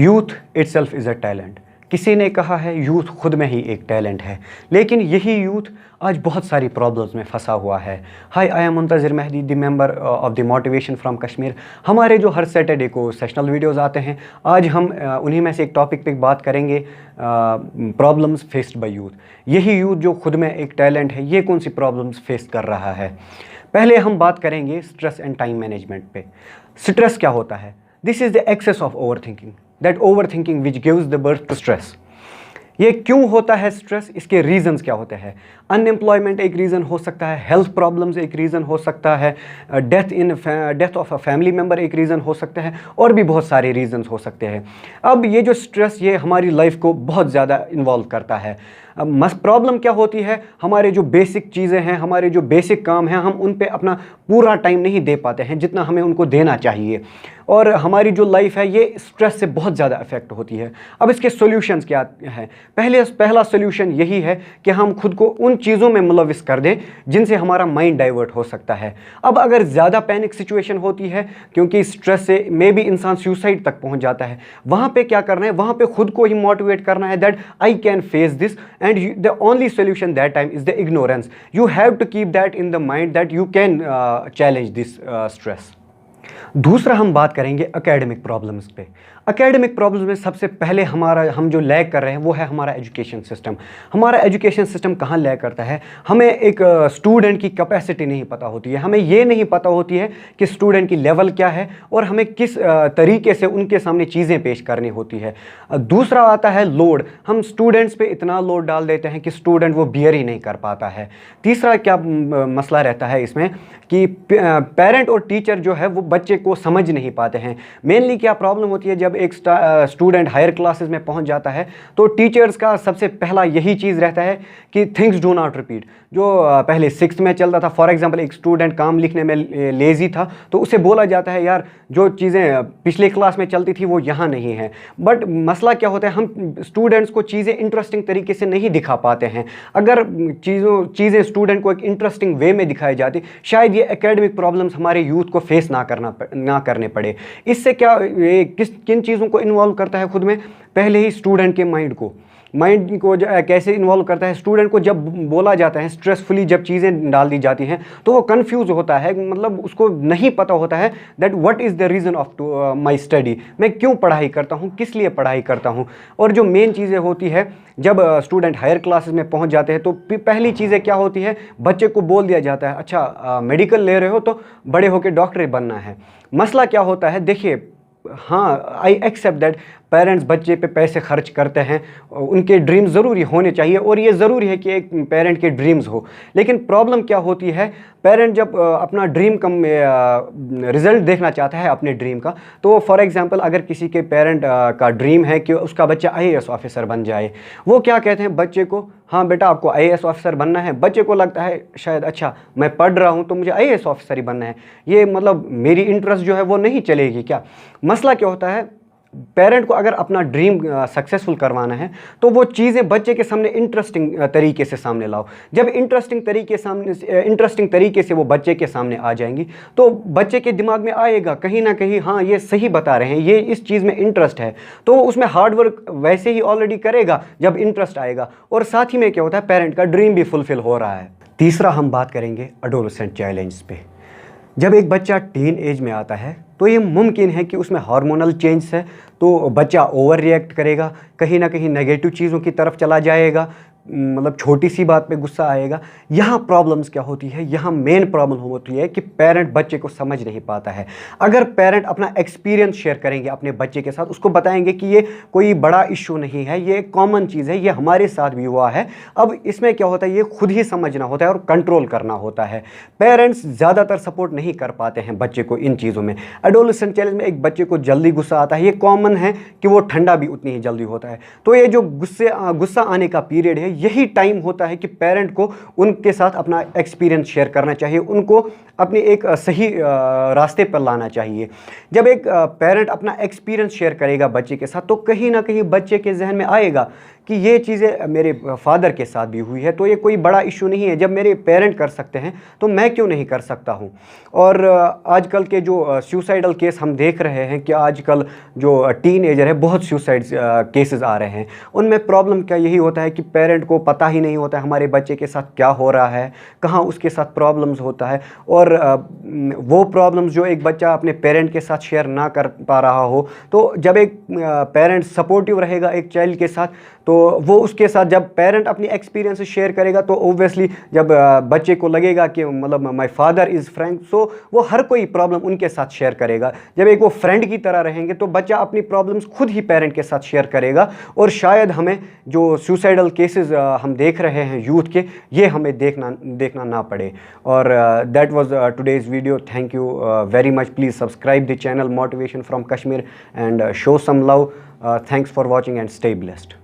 Youth itself is a talent. किसी ने कहा है यूथ खुद में ही एक टैलेंट है, लेकिन यही यूथ आज बहुत सारी प्रॉब्लम्स में फंसा हुआ है। Hi, I am Muntazir Mehdi, the member of the motivation from Kashmir. हमारे जो हर सैटरडे को सेशनल वीडियोस आते हैं, आज हम उन्हीं में से एक टॉपिक पे बात करेंगे, प्रॉब्लम्स फेस्ड बाय यूथ। यही यूथ जो खुद में एक टैलेंट है, ये कौन सी प्रॉब्लम्स फेस कर रहा है। पहले हम बात करेंगे स्ट्रेस एंड टाइम मैनेजमेंट पे। स्ट्रेस क्या होता है? This is the excess of over thinking, that over thinking which gives the birth to stress. ये क्यों होता है स्ट्रेस? इसके रीजंस क्या होते हैं? अनएम्प्लॉयमेंट एक रीज़न हो सकता है, हेल्थ प्रॉब्लम्स एक रीज़न हो सकता है, death of a family member एक रीज़न हो सकता है, और भी बहुत सारे रीजंस हो सकते हैं। अब ये जो स्ट्रेस, ये हमारी लाइफ को बहुत ज़्यादा इन्वॉल्व करता है। अब प्रॉब्लम क्या होती है? हमारे जो बेसिक चीज़ें हैं, हमारे जो बेसिक काम हैं, हम उन पे अपना पूरा टाइम नहीं दे पाते हैं जितना हमें उनको देना चाहिए, और हमारी जो लाइफ है ये स्ट्रेस से बहुत ज़्यादा अफेक्ट होती है। अब इसके सॉल्यूशंस क्या हैं? पहला सॉल्यूशन यही है कि हम खुद को उन चीज़ों में मुलविस कर दें जिनसे हमारा माइंड डाइवर्ट हो सकता है। अब अगर ज़्यादा पैनिक सिचुएशन होती है, क्योंकि स्ट्रेस से मे बी इंसान सुसाइड तक पहुंच जाता है, वहाँ पे क्या करना है? वहाँ पे खुद को ही मोटिवेट करना है that I can face this, and the only solution that time is the ignorance. You have to keep that in the mind that you can challenge this stress. दूसरा हम बात करेंगे एकेडमिक प्रॉब्लम्स पे। Academic problems में सबसे पहले हम जो लैग कर रहे हैं वो है हमारा एजुकेशन सिस्टम। हमारा एजुकेशन सिस्टम कहाँ लैग करता है? हमें एक स्टूडेंट की कैपेसिटी नहीं पता होती है, हमें ये नहीं पता होती है कि स्टूडेंट की लेवल क्या है और हमें किस तरीके से उनके सामने चीज़ें पेश करनी होती है। दूसरा आता है लोड। हम स्टूडेंट्स पे इतना लोड डाल देते हैं कि स्टूडेंट वो बियर ही नहीं कर पाता है। तीसरा क्या मसला रहता है इसमें कि पेरेंट और टीचर जो है वो बच्चे को समझ नहीं पाते हैं। मेनली क्या प्रॉब्लम होती है? जब एक स्टूडेंट हायर क्लासेस में पहुंच जाता है तो टीचर्स का सबसे पहला यही चीज़ रहता है कि थिंग्स डू नॉट रिपीट। जो पहले 6th में चलता था, फॉर एग्जांपल एक स्टूडेंट काम लिखने में लेज़ी था तो उसे बोला जाता है यार जो चीज़ें पिछले क्लास में चलती थी वो यहाँ नहीं है। बट मसला क्या होता है? हम स्टूडेंट्स को चीज़ें इंटरेस्टिंग तरीके से नहीं दिखा पाते हैं। अगर चीज़ें स्टूडेंट को एक इंटरेस्टिंग वे में दिखाई जाती, शायद ये एकेडमिक प्रॉब्लम्स हमारे यूथ को फेस ना करने पड़े। इससे क्या किन चीज़ों को इन्वॉल्व करता है खुद में? पहले ही स्टूडेंट के माइंड को कैसे इन्वॉल्व करता है? स्टूडेंट को जब बोला जाता है, स्ट्रेसफुली जब चीज़ें डाल दी जाती हैं तो वो कंफ्यूज होता है, मतलब उसको नहीं पता होता है that what is the reason of my study. मैं क्यों पढ़ाई करता हूँ, किस लिए पढ़ाई करता हूँ। और जो मेन चीज़ें होती है, जब स्टूडेंट हायर क्लासेस में पहुँच जाते हैं तो पहली चीज़ें क्या होती है? बच्चे को बोल दिया जाता है अच्छा मेडिकल ले रहे हो तो बड़े होकर डॉक्टर बनना है। मसला क्या होता है? देखिए, हाँ, आई एक्सेप्ट दैट पेरेंट्स बच्चे पे पैसे खर्च करते हैं, उनके ड्रीम्स ज़रूरी होने चाहिए और ये ज़रूरी है कि एक पेरेंट के ड्रीम्स हो। लेकिन प्रॉब्लम क्या होती है? पेरेंट जब अपना ड्रीम रिज़ल्ट देखना चाहता है अपने ड्रीम का, तो फॉर एग्जांपल अगर किसी के पेरेंट का ड्रीम है कि उसका बच्चा IAS ऑफिसर बन जाए, वो क्या कहते हैं बच्चे को? हाँ बेटा आपको IAS ऑफिसर बनना है। बच्चे को लगता है शायद अच्छा मैं पढ़ रहा हूँ तो मुझे IAS ऑफिसर ही बनना है, ये मतलब मेरी इंटरेस्ट जो है वो नहीं चलेगी क्या? मसला क्या होता है? पेरेंट को अगर अपना ड्रीम सक्सेसफुल करवाना है तो वो चीज़ें बच्चे के सामने इंटरेस्टिंग तरीके से सामने लाओ। जब इंटरेस्टिंग तरीके से वो बच्चे के सामने आ जाएंगी तो बच्चे के दिमाग में आएगा कहीं ना कहीं हाँ ये सही बता रहे हैं, ये इस चीज़ में इंटरेस्ट है, तो उसमें हार्डवर्क वैसे ही ऑलरेडी करेगा जब इंटरेस्ट आएगा, और साथ ही में क्या होता है? पेरेंट का ड्रीम भी फुलफिल हो रहा है। तीसरा हम बात करेंगे एडोलेसेंट चैलेंज पे। जब एक बच्चा टीन एज में आता है तो ये मुमकिन है कि उसमें हार्मोनल चेंज है, तो बच्चा ओवर रिएक्ट करेगा, कहीं ना कहीं नेगेटिव चीज़ों की तरफ चला जाएगा, मतलब छोटी सी बात पे गुस्सा आएगा। यहाँ प्रॉब्लम्स क्या होती है? यहाँ मेन प्रॉब्लम होती है कि पेरेंट बच्चे को समझ नहीं पाता है। अगर पेरेंट अपना एक्सपीरियंस शेयर करेंगे अपने बच्चे के साथ, उसको बताएंगे कि ये कोई बड़ा इशू नहीं है, ये कॉमन चीज़ है, ये हमारे साथ भी हुआ है। अब इसमें क्या होता है? ये खुद ही समझना होता है और कंट्रोल करना होता है। पेरेंट्स ज़्यादातर सपोर्ट नहीं कर पाते हैं बच्चे को इन चीज़ों में। एडोलेसेंट चैलेंज में एक बच्चे को जल्दी गुस्सा आता है, ये कॉमन है कि वो ठंडा भी उतनी ही जल्दी होता है। तो ये जो गुस्सा आने का पीरियड है, यही टाइम होता है कि पेरेंट को उनके साथ अपना एक्सपीरियंस शेयर करना चाहिए, उनको अपने एक सही रास्ते पर लाना चाहिए। जब एक पेरेंट अपना एक्सपीरियंस शेयर करेगा बच्चे के साथ तो कहीं ना कहीं बच्चे के जहन में आएगा कि ये चीज़ें मेरे फादर के साथ भी हुई है, तो ये कोई बड़ा इशू नहीं है। जब मेरे पेरेंट कर सकते हैं तो मैं क्यों नहीं कर सकता हूँ। और आजकल के जो सुसाइडल केस हम देख रहे हैं कि आजकल जो टीन एजर है बहुत सुसाइड केसेस आ रहे हैं, उनमें प्रॉब्लम क्या यही होता है कि पेरेंट को पता ही नहीं होता है हमारे बच्चे के साथ क्या हो रहा है, कहाँ उसके साथ प्रॉब्लम्स होता है। और वो प्रॉब्लम्स जो एक बच्चा अपने पेरेंट के साथ शेयर ना कर पा रहा हो, तो जब एक पेरेंट सपोर्टिव रहेगा एक चाइल्ड के साथ, तो वो उसके साथ जब पेरेंट अपनी एक्सपीरियंसेस शेयर करेगा तो ओब्वियसली जब बच्चे को लगेगा कि मतलब माय फादर इज़ फ्रैंक, सो वो हर कोई प्रॉब्लम उनके साथ शेयर करेगा। जब एक वो फ्रेंड की तरह रहेंगे तो बच्चा अपनी प्रॉब्लम्स खुद ही पेरेंट के साथ शेयर करेगा, और शायद हमें जो सुसाइडल केसेस हम देख रहे हैं यूथ के, ये हमें देखना ना पड़े। और that was today's video. Thank you very much. Please subscribe the channel motivation from Kashmir and show some love. Thanks for watching and stay blessed.